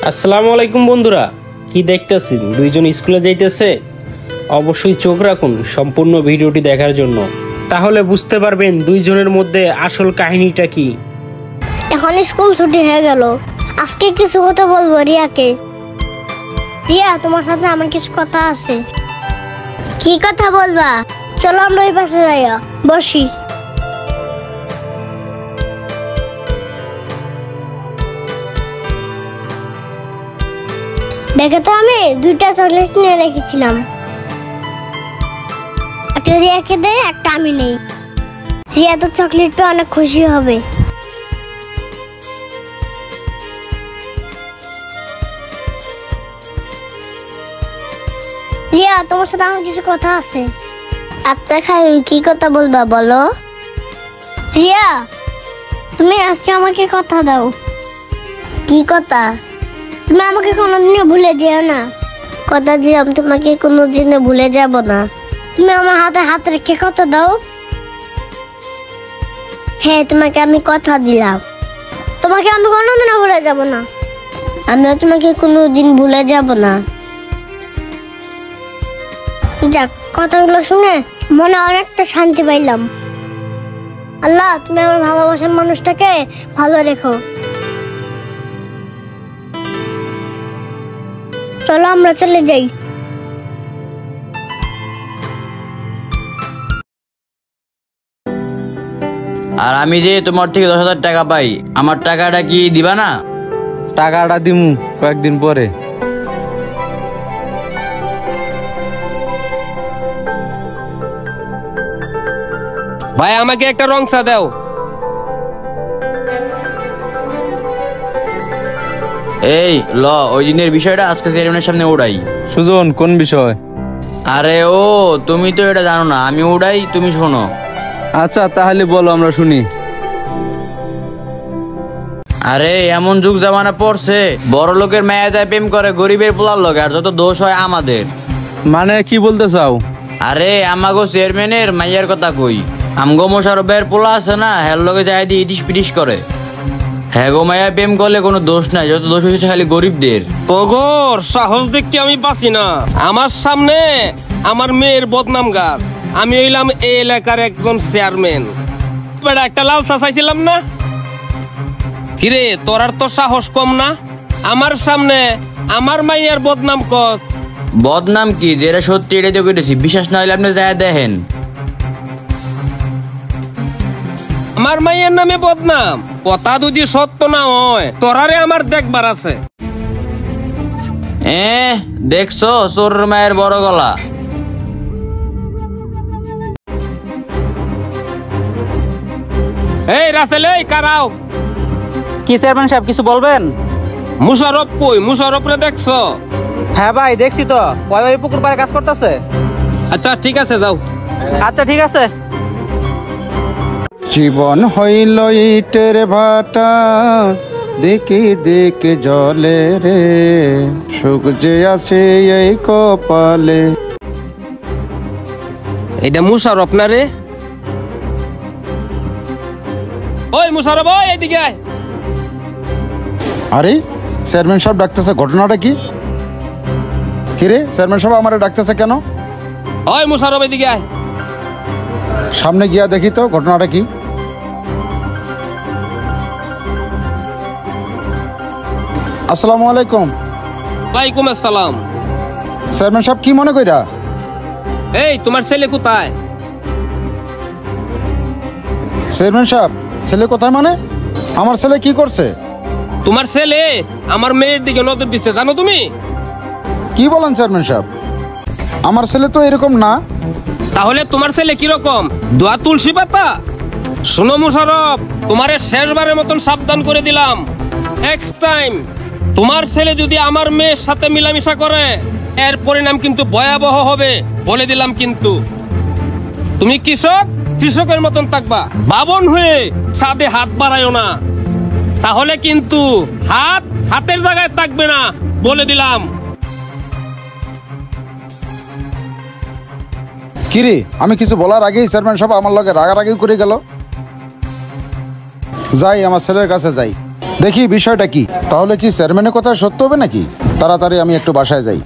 আসসালামু আলাইকুম বন্ধুরা, কি দেখতেছেন? দুইজন স্কুলে যাইতেছে। অবশ্যই চোখ রাখুন সম্পূর্ণ ভিডিওটি দেখার জন্য, তাহলে বুঝতে পারবেন দুইজনের মধ্যে আসল কাহিনীটা কি। এখন স্কুল ছুটি হয়ে গেল, আজকে কিছু কথা বলবো রিয়াকে। রিয়া, তোমার সাথে আমার কিছু কথা আছে। কি কথা বলবা? চলো আমরা ওই পাশে যাই, বসি। দেখে তো আমি দুইটা চকলেট নিয়ে রেখেছিলাম, একটা রিয়াকে দে, একটা আমি নেই। রিয়া তো চকলেট পেয়ে অনেক খুশি হবে। রিয়া, তোমার সাথে আমার কিছু কথা আছে। আচ্ছা খাই, কি কথা বলবা বলো। রিয়া, তুমি আজকে আমাকে কথা দাও। কি কথা? তুমি আমাকে কোনোদিনও ভুলে যেও না। কথা দিলাম তোমাকে কোনোদিনও ভুলে যাব না। তুমি আমার হাতে হাত রেখে কথা দাও। হ্যাঁ, তোমাকে আমি কথা দিলাম, তোমাকে আমি কোনোদিনও ভুলে যাব না। আমিও তোমাকে কোনোদিন ভুলে যাব না। যাক, কথাগুলো শুনে মনে অনেকটা শান্তি পাইলাম। আল্লাহ, তুমি আমার ভালোবাসার মানুষটাকে ভালো রেখো। চলো আমরা চলে যাই। আর আমি যে তোমার থেকে 10,000 টাকা পাই, আমার টাকাটা কি দিবা না? টাকাটা দিমু কয়েকদিন পরে। ভাই, আমাকে একটা রং চা দাও। এই ল, ওই দিনের বিষয়টা আজকে চেয়ারম্যানের সামনে উড়াই। সুজন, কোন বিষয়? আরে ও, তুমি তো এটা জানো না, আমি উড়াই, তুমি শোনো। আচ্ছা তাহলে বলো, আমরা শুনি। আরে এমন যুগ জামানা পড়ছে, বড় লোকের মেয়ে যায় প্রেম করে গরিবের পোলার লোক, আর যত দোষ হয় আমাদের। মানে কি বলতে চাও? আরে আমাগো চেয়ারম্যানের মাইয়ার কথা কই। আমগো মোশারফের পোলা আছে না, হের লগে যায় দিয়ে ইটিস পিটিস করে। হ্যাঁ গো, মাইয়া প্রেম করলে কোনো দোষ নাই, যত দোষ হয়েছে খালি গরিবদের। তোগোর সাহস দেখতে আমি পাচ্ছি না। আমার সামনে আমার মেয়ের বদনাম গাছ। আমি হইলাম এই এলাকার একজন চেয়ারম্যান। বেটা, একটা লাল চা চাইছিলাম না। কিরে, তোর আর তো সাহস কম না? আমার সামনে আমার মাইয়ার বদনাম কর। বদনাম কি, যেটা সত্যি এটা তো করেছি, বিশ্বাস না হইলে আপনি যায় দেখেন। আমার মাইয়ের নামে বদনাম? কথা যদি সত্য না হয়, তোরারে আমার দেখবার আছে। দেখছো চোরের মায়ের বড় গলা। এই রাসেল, এই কারাও। কি চেয়ারম্যান সাহেব, কিছু বলবেন? মুশারফ কই? মুশারফ রে দেখছো? হ্যাঁ ভাই, দেখছি তো, ওই পুকুর পাড়ে কাজ করতেছে। আচ্ছা ঠিক আছে, যাও। আচ্ছা ঠিক আছে। জীবন হইল ইটের ভাটা, দেখি দেখে জলে রে, সুখ যে আছে এই কপালে। এটা মুশারফ না রে? ওই মুশারফ, ওই এদিকে আয়। আরে চেয়ারম্যান সাহেব ডাকতেছে, ঘটনাটা কি? কিরে চেয়ারম্যান সাহেব আমারে ডাকতেছে কেন? ওই মুশারফ, এদিকে আয়। সামনে গিয়া দেখি তো ঘটনাটা কি। আসসালামু আলাইকুম। ওয়ালাইকুম আসসালাম। চেয়ারম্যান সাহেব, কি মনে কইরা? এই, তোমার ছেলে কোথায়? চেয়ারম্যান সাহেব, ছেলে কোথায় মানে? আমার ছেলে কি করছে? তোমার ছেলে আমার মেয়ের দিকে নজর দিচ্ছে, জানো তুমি? কি বলেন চেয়ারম্যান সাহেব? আমার ছেলে তো এরকম না। তাহলে তোমার ছেলে কিরকম? দোয়া তুলসী পাতা? শোনো মুশারফ, তোমারে শেষবারের মতন সাবধান করে দিলাম। নেক্সট টাইম তোমার ছেলে যদি আমার মেয়ের সাথে মিলামিশা করে, এর পরিণাম কিন্তু ভয়াবহ হবে, বলে দিলাম। কিন্তু তুমি কৃষক, কৃষকের মতন থাকবা। বাবন হয়ে ছাদে হাত বাড়াইও না, তাহলে কিন্তু হাত হাতের জায়গায় থাকবে না, বলে দিলাম। কিরে, আমি কিছু বলার আগেই চেয়ারম্যান সাহেব আমার লগে রাগারাগি করে গেল। যাই, আমার ছেলের কাছে যাই। দেখি বিষয়টা কি। তাহলে কি চেয়ারম্যানের কথা সত্য হবে নাকি? তাড়াতাড়ি আমি একটু বাসায় যাই।